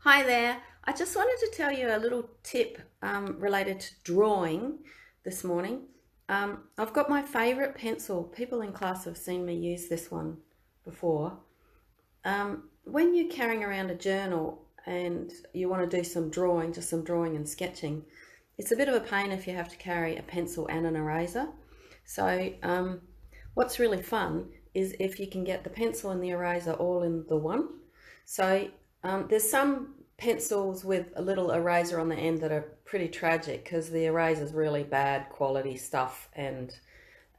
Hi there. I just wanted to tell you a little tip related to drawing this morning. I've got my favorite pencil. People in class have seen me use this one before. When you're carrying around a journal and you want to do some drawing, just some drawing and sketching, it's a bit of a pain if you have to carry a pencil and an eraser. So what's really fun is if you can get the pencil and the eraser all in the one. So there's some pencils with a little eraser on the end that are pretty tragic because the eraser is really bad quality stuff, and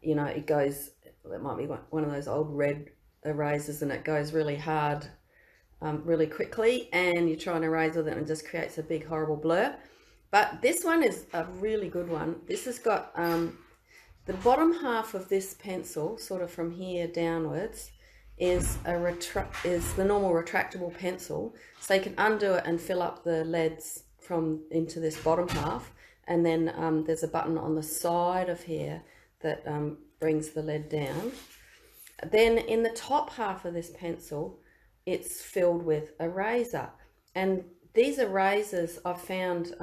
it might be one of those old red erasers and it goes really hard really quickly, and you try and erase with it and it just creates a big horrible blur. But this one is a really good one. This has got the bottom half of this pencil, sort of from here downwards, is the normal retractable pencil, so you can undo it and fill up the leads from into this bottom half, and then there's a button on the side of here that brings the lead down. Then in the top half of this pencil, it's filled with eraser, and these erasers I've found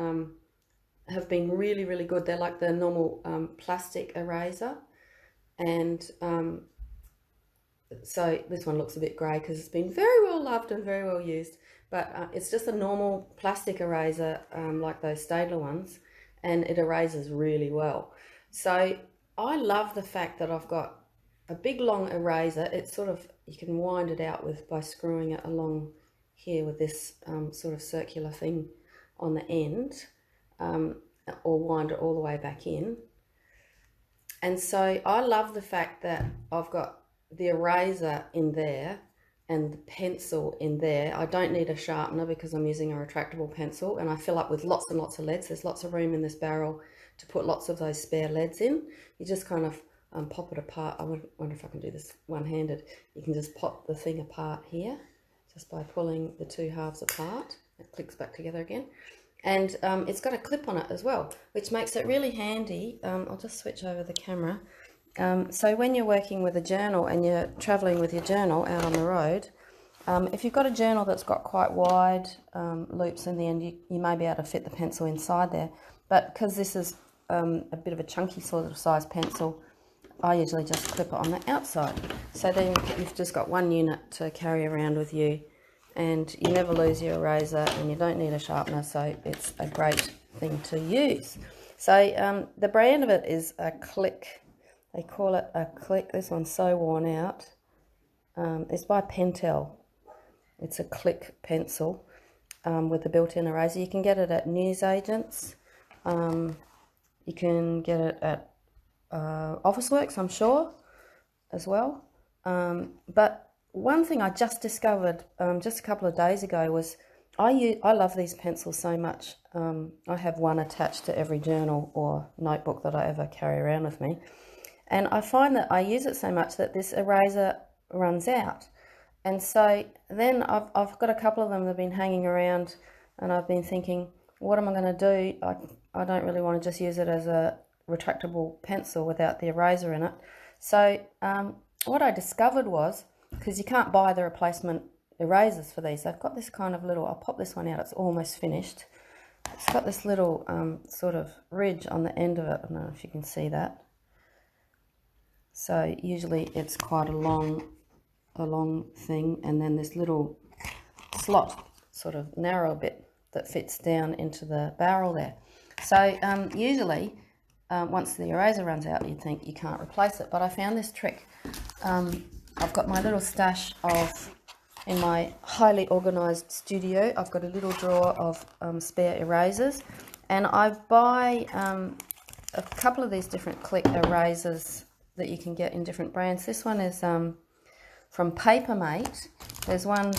have been really good. They're like the normal plastic eraser, and so this one looks a bit grey because it's been very well loved and very well used, but it's just a normal plastic eraser like those Staedtler ones, and it erases really well. So I love the fact that I've got a big long eraser. It's sort of, you can wind it out with by screwing it along here with this sort of circular thing on the end, or wind it all the way back in. And so I love the fact that I've got the eraser in there and the pencil in there. I don't need a sharpener because I'm using a retractable pencil, and I fill up with lots and lots of leads. There's lots of room in this barrel to put lots of those spare leads in. You just kind of pop it apart. I wonder if I can do this one-handed. You can just pop the thing apart here just by pulling the two halves apart. It clicks back together again. And it's got a clip on it as well, which makes it really handy. I'll just switch over the camera. So when you're working with a journal and you're traveling with your journal out on the road, if you've got a journal that's got quite wide loops in the end, you may be able to fit the pencil inside there. But because this is a bit of a chunky sort of size pencil, I usually just clip it on the outside. So then you've just got one unit to carry around with you, and you never lose your eraser, and you don't need a sharpener, so it's a great thing to use. So the brand of it is a Click. They call it a Click. This one's so worn out. It's by Pentel. It's a Click pencil with a built-in eraser. You can get it at newsagents. You can get it at Officeworks, I'm sure, as well. But one thing I just discovered just a couple of days ago was I love these pencils so much. I have one attached to every journal or notebook that I ever carry around with me. And I find that I use it so much that this eraser runs out. And so then I've got a couple of them that have been hanging around, and I've been thinking, what am I going to do? I don't really want to just use it as a retractable pencil without the eraser in it. So what I discovered was, because you can't buy the replacement erasers for these, they've got this kind of little, I'll pop this one out, it's almost finished. It's got this little sort of ridge on the end of it. I don't know if you can see that. So usually it's quite a long thing, and then this little slot, sort of narrow bit that fits down into the barrel there. So usually once the eraser runs out, you'd think you can't replace it, but I found this trick. I've got my little stash in my highly organised studio, I've got a little drawer of spare erasers, and I buy a couple of these different Click erasers that you can get in different brands. This one is from Papermate. There's one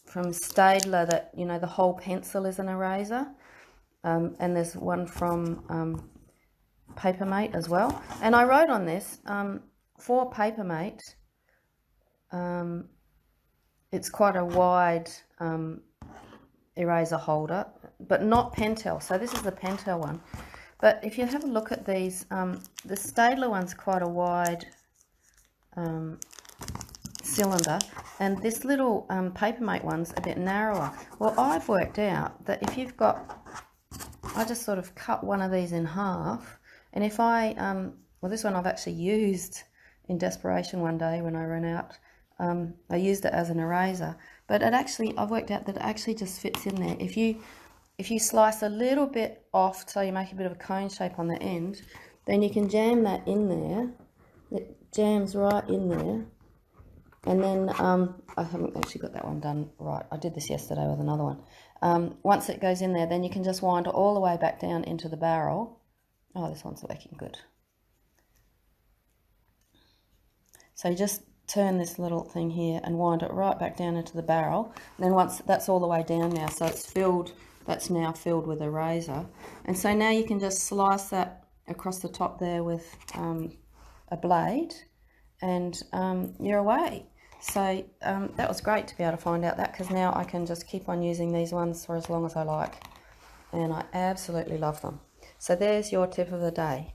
from Staedtler that, you know, the whole pencil is an eraser, and there's one from Papermate as well. And I wrote on this for Papermate, it's quite a wide eraser holder, but not Pentel. So this is the Pentel one. But if you have a look at these, the Staedtler one's quite a wide cylinder, and this little Papermate one's a bit narrower. Well, I've worked out that if you've got, I just sort of cut one of these in half, and if I, well, this one I've actually used in desperation one day when I ran out. I used it as an eraser, but it actually, I've worked out that it actually just fits in there. If you slice a little bit off, so you make a bit of a cone shape on the end, then you can jam that in there. It jams right in there. And then, I haven't actually got that one done right. I did this yesterday with another one. Once it goes in there, then you can just wind it all the way back down into the barrel. Oh, this one's working good. So you just turn this little thing here and wind it right back down into the barrel. And then once that's all the way down now, so it's filled, that's now filled with a razor. And so now you can just slice that across the top there with a blade, and you're away. So that was great to be able to find out that, because now I can just keep on using these ones for as long as I like, and I absolutely love them. So there's your tip of the day.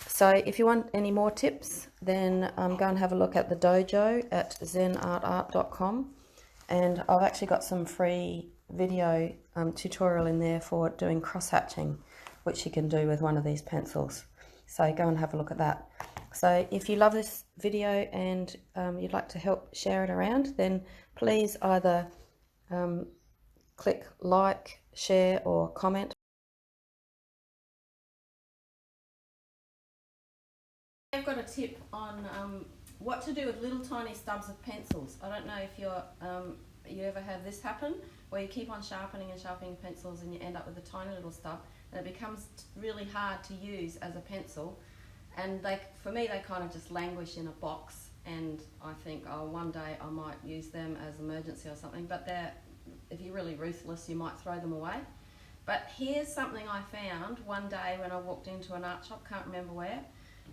So if you want any more tips, then go and have a look at the dojo at zenartart.com, and I've actually got some free video tutorial in there for doing cross hatching, which you can do with one of these pencils. So go and have a look at that. So if you love this video and you'd like to help share it around, then please either click like, share or comment. I've got a tip on what to do with little tiny stubs of pencils. I don't know if you ever have this happen, where you keep on sharpening and sharpening pencils and you end up with a tiny little stub, and it becomes really hard to use as a pencil. And for me, they kind of just languish in a box, and I think, oh, one day I might use them as emergency or something, but if you're really ruthless, you might throw them away. But here's something I found one day when I walked into an art shop, can't remember where.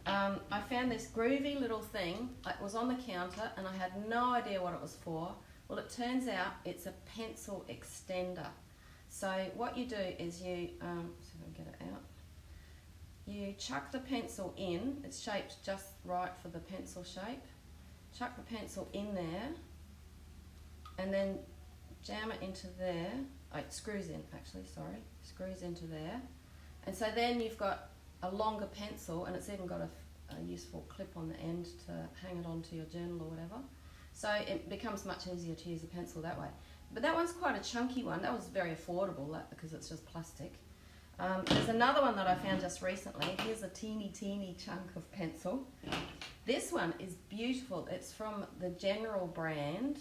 I found this groovy little thing. It was on the counter and I had no idea what it was for. Well, it turns out it's a pencil extender. So what you do is you, see if I can get it out. You chuck the pencil in, it's shaped just right for the pencil shape. Chuck the pencil in there and then jam it into there. Oh, it screws in actually, sorry. Screws into there. And so then you've got a longer pencil, and it's even got a useful clip on the end to hang it onto your journal or whatever. So it becomes much easier to use a pencil that way. But that one's quite a chunky one. That was very affordable because it's just plastic. There's another one that I found just recently. Here's a teeny chunk of pencil. This one is beautiful. It's from the General brand.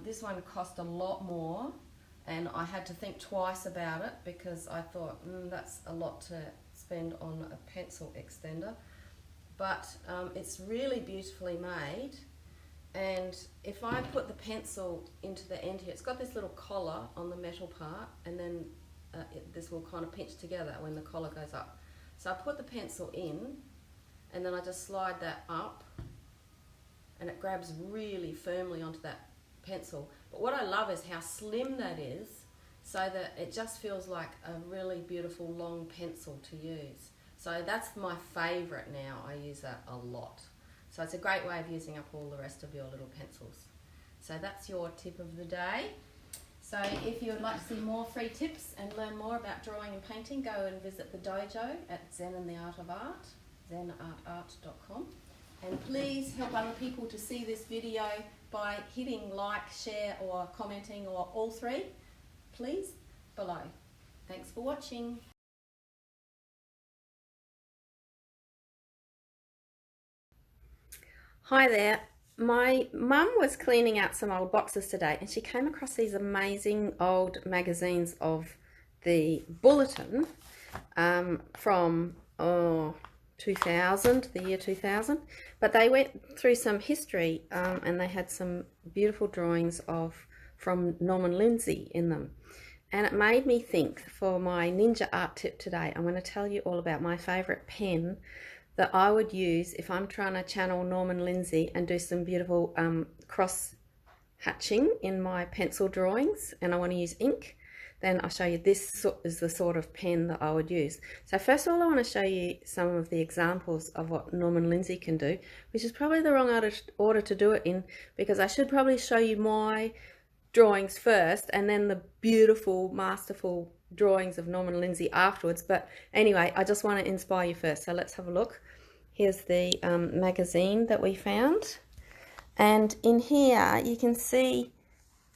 This one cost a lot more, and I had to think twice about it because I thought, that's a lot to spend on a pencil extender. But it's really beautifully made, and if I put the pencil into the end here, it's got this little collar on the metal part, and then this will kind of pinch together when the collar goes up. So I put the pencil in, and then I just slide that up, and it grabs really firmly onto that pencil. But what I love is how slim that is, so that it just feels like a really beautiful long pencil to use. So that's my favourite now. I use that a lot. So it's a great way of using up all the rest of your little pencils. So that's your tip of the day. So if you would like to see more free tips and learn more about drawing and painting, go and visit the dojo at Zen and the Art of Art, zenartart.com. And please help other people to see this video by hitting like, share or commenting, or all three, please, below. Thanks for watching. Hi there. My mum was cleaning out some old boxes today, and she came across these amazing old magazines of the Bulletin from 2000, the year 2000, but they went through some history and they had some beautiful drawings from Norman Lindsay in them. And it made me think, for my ninja art tip today, I'm going to tell you all about my favourite pen that I would use if I'm trying to channel Norman Lindsay and do some beautiful cross hatching in my pencil drawings and I want to use ink. then I'll show you this is the sort of pen that I would use. So first of all, I want to show you some of the examples of what Norman Lindsay can do, which is probably the wrong order to do it in, because I should probably show you my drawings first and then the beautiful, masterful drawings of Norman Lindsay afterwards. But anyway, I just want to inspire you first. So let's have a look. Here's the magazine that we found. And in here, you can see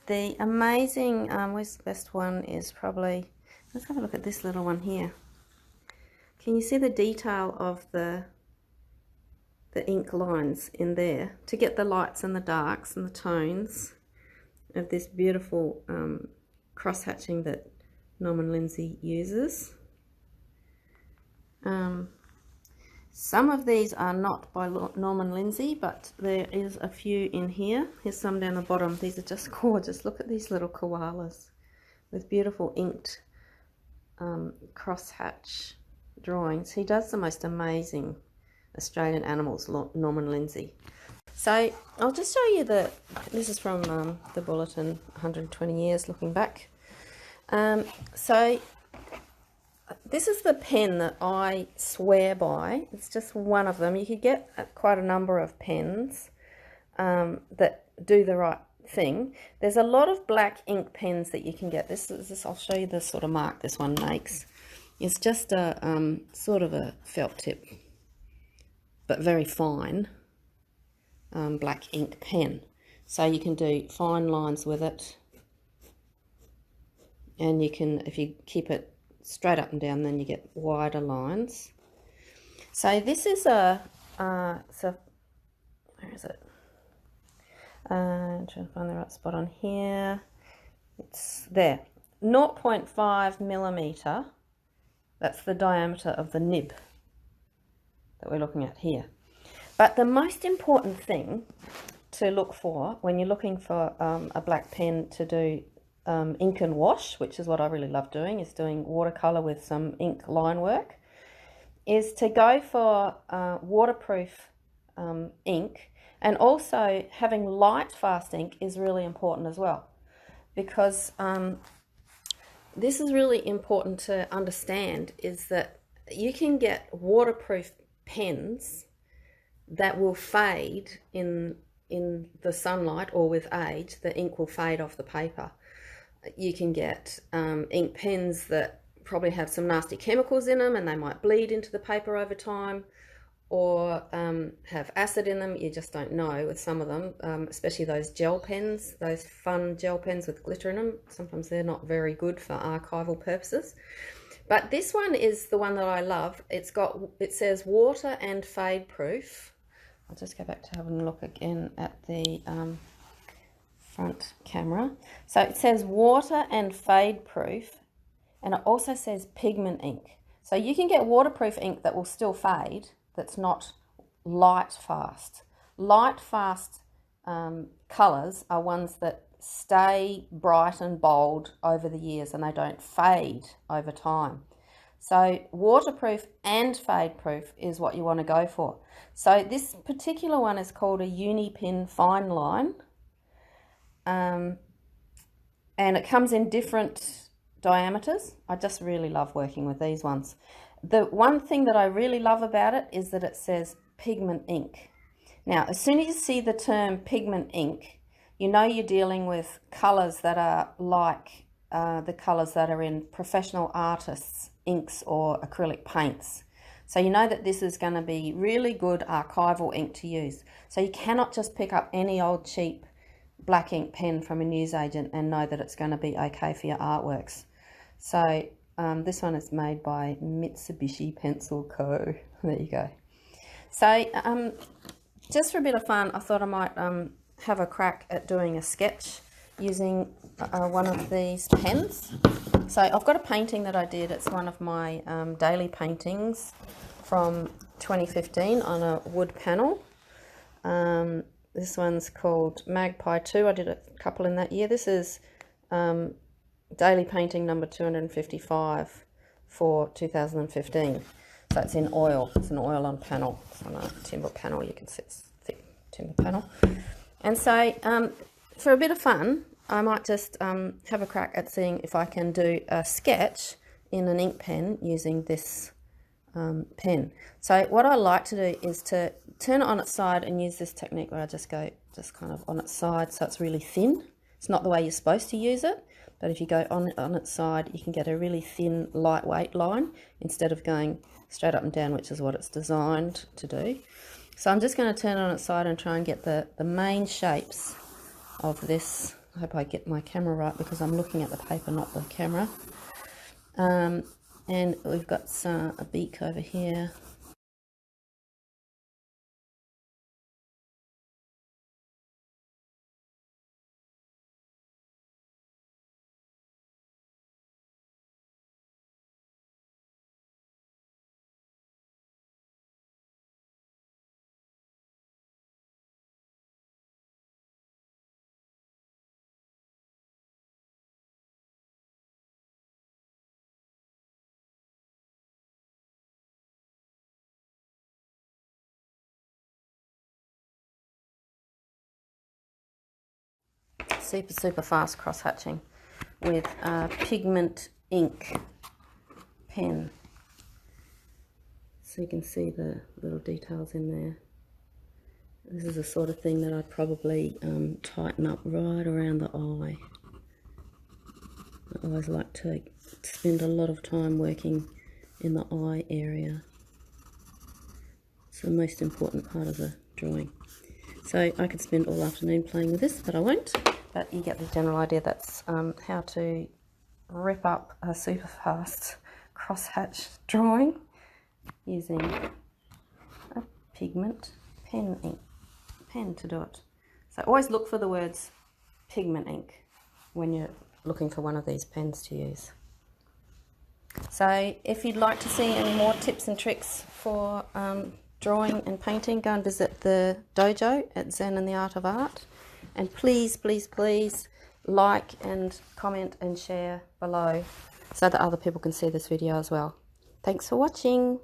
the amazing, where's the best one is probably, let's have a look at this little one here. Can you see the detail of the ink lines in there to get the lights and the darks and the tones of this beautiful cross-hatching that Norman Lindsay uses. Some of these are not by Norman Lindsay, but there is a few in here. Here's some down the bottom. These are just gorgeous. Look at these little koalas with beautiful inked crosshatch drawings. He does the most amazing Australian animals, Norman Lindsay. So I'll just show you this is from the Bulletin, 120 years looking back. So this is the pen that I swear by. It's just one of them. You could get quite a number of pens that do the right thing. There's a lot of black ink pens that you can get. I'll show you the sort of mark this one makes. It's just a sort of a felt tip, but very fine black ink pen. So you can do fine lines with it, and you can, if you keep it straight up and down, then you get wider lines. So this is where is it? I'm trying to find the right spot on here. It's there. 0.5 millimeter. That's the diameter of the nib that we're looking at here. But the most important thing to look for when you're looking for a black pen to do ink and wash, which is what I really love doing, is doing watercolor with some ink line work, is to go for waterproof ink, and also having light fast ink is really important as well, because this is really important to understand, is that you can get waterproof pens that will fade in the sunlight, or with age the ink will fade off the paper. You can get ink pens that probably have some nasty chemicals in them and they might bleed into the paper over time, or have acid in them. You just don't know with some of them, especially those gel pens, those fun gel pens with glitter in them. Sometimes they're not very good for archival purposes. But this one is the one that I love. It says water and fade proof. I'll just go back to having a look again at the front camera. So it says water and fade proof, and it also says pigment ink. So you can get waterproof ink that will still fade, that's not light fast. Light fast colours are ones that stay bright and bold over the years and they don't fade over time. So waterproof and fade proof is what you want to go for. So this particular one is called a Unipin Fine Line, and it comes in different diameters. I just really love working with these ones. The one thing that I really love about it is that it says pigment ink. Now, as soon as you see the term pigment ink, you know you're dealing with colours that are like the colours that are in professional artists' inks or acrylic paints. So you know that this is going to be really good archival ink to use. So you cannot just pick up any old cheap black ink pen from a newsagent and know that it's going to be okay for your artworks. So this one is made by Mitsubishi Pencil Co. There you go. So just for a bit of fun, I thought I might have a crack at doing a sketch using one of these pens. So I've got a painting that I did. It's one of my daily paintings from 2015 on a wood panel. This one's called Magpie 2. I did a couple in that year. This is daily painting number 255 for 2015. So it's in oil. It's an oil on panel. It's on a timber panel. You can see it's thick timber panel. And so for a bit of fun, I might just have a crack at seeing if I can do a sketch in an ink pen using this pen. So what I like to do is to turn it on its side and use this technique where I just go kind of on its side so it's really thin. It's not the way you're supposed to use it, but if you go on its side, you can get a really thin, lightweight line instead of going straight up and down, which is what it's designed to do. So I'm just going to turn it on its side and try and get the main shapes of this. I hope I get my camera right because I'm looking at the paper, not the camera. And we've got a beak over here. Super fast cross hatching with a pigment ink pen, so you can see the little details in there. This is the sort of thing that I'd probably tighten up right around the eye. I always like to spend a lot of time working in the eye area. It's the most important part of the drawing. So I could spend all afternoon playing with this, but I won't. But you get the general idea. That's how to rip up a super fast crosshatch drawing using a pigment pen to do it. So always look for the words pigment ink when you're looking for one of these pens to use. So if you'd like to see any more tips and tricks for drawing and painting, go and visit the dojo at Zen and the Art of Art. And please, please, please like and comment and share below so that other people can see this video as well. Thanks for watching.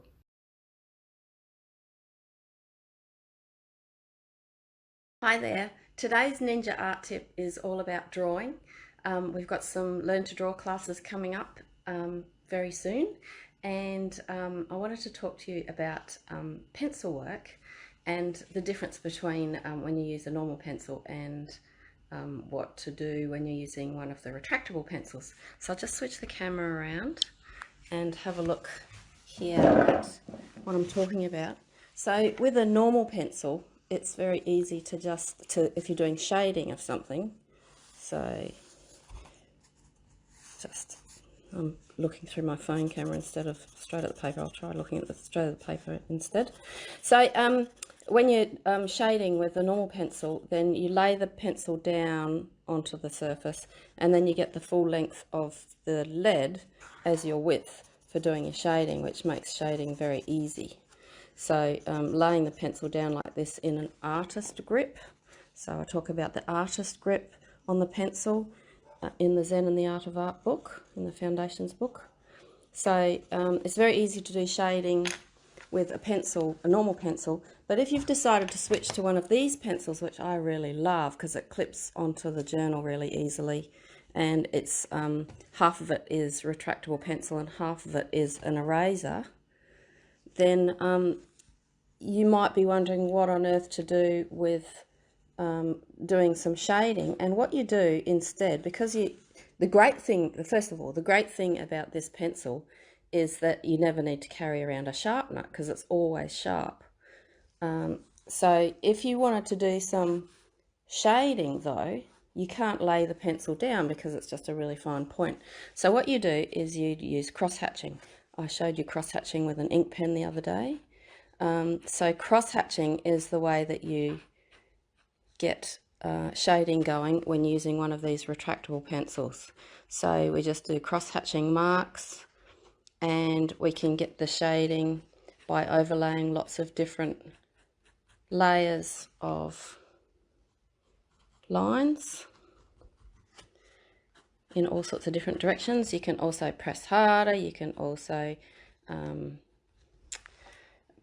Hi there. Today's Ninja Art Tip is all about drawing. We've got some Learn to Draw classes coming up very soon. And I wanted to talk to you about pencil work and the difference between when you use a normal pencil and what to do when you're using one of the retractable pencils. So I'll just switch the camera around and have a look here at what I'm talking about. So with a normal pencil, it's very easy to if you're doing shading of something, so I'm looking through my phone camera instead of straight at the paper. I'll try looking at straight at the paper instead. So when you're shading with a normal pencil, then you lay the pencil down onto the surface and then you get the full length of the lead as your width for doing your shading, which makes shading very easy. So laying the pencil down like this in an artist grip. So I talk about the artist grip on the pencil in the Zen and the Art of Art book, in the Foundations book. So it's very easy to do shading with a pencil, a normal pencil, but if you've decided to switch to one of these pencils, which I really love because it clips onto the journal really easily, and it's half of it is retractable pencil and half of it is an eraser, then you might be wondering what on earth to do with doing some shading. And what you do instead, because the great thing about this pencil is that you never need to carry around a sharpener because it's always sharp. So if you wanted to do some shading though, you can't lay the pencil down because it's just a really fine point. So what you do is you use cross-hatching. I showed you cross-hatching with an ink pen the other day. So cross-hatching is the way that you get shading going when using one of these retractable pencils. So we just do cross-hatching marks, and we can get the shading by overlaying lots of different layers of lines in all sorts of different directions. You can also press harder, you can also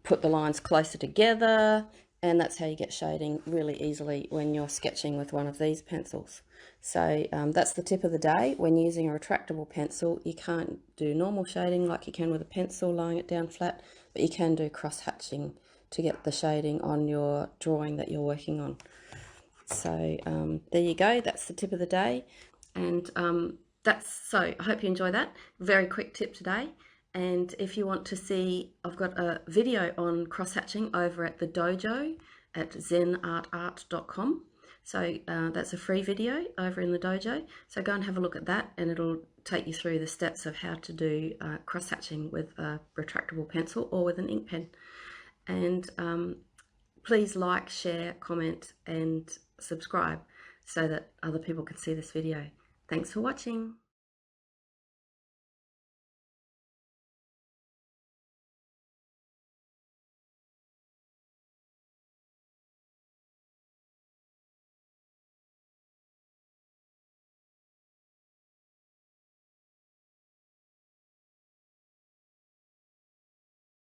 put the lines closer together, And that's how you get shading really easily when you're sketching with one of these pencils. So that's the tip of the day. When using a retractable pencil, you can't do normal shading like you can with a pencil laying it down flat, but you can do cross-hatching to get the shading on your drawing that you're working on. So there you go, that's the tip of the day. And so I hope you enjoy that. Very quick tip today. And if you want to see, I've got a video on cross-hatching over at the dojo at zenartart.com. So that's a free video over in the dojo. So go and have a look at that, and it'll take you through the steps of how to do cross-hatching with a retractable pencil or with an ink pen. And please like, share, comment, and subscribe so that other people can see this video. Thanks for watching.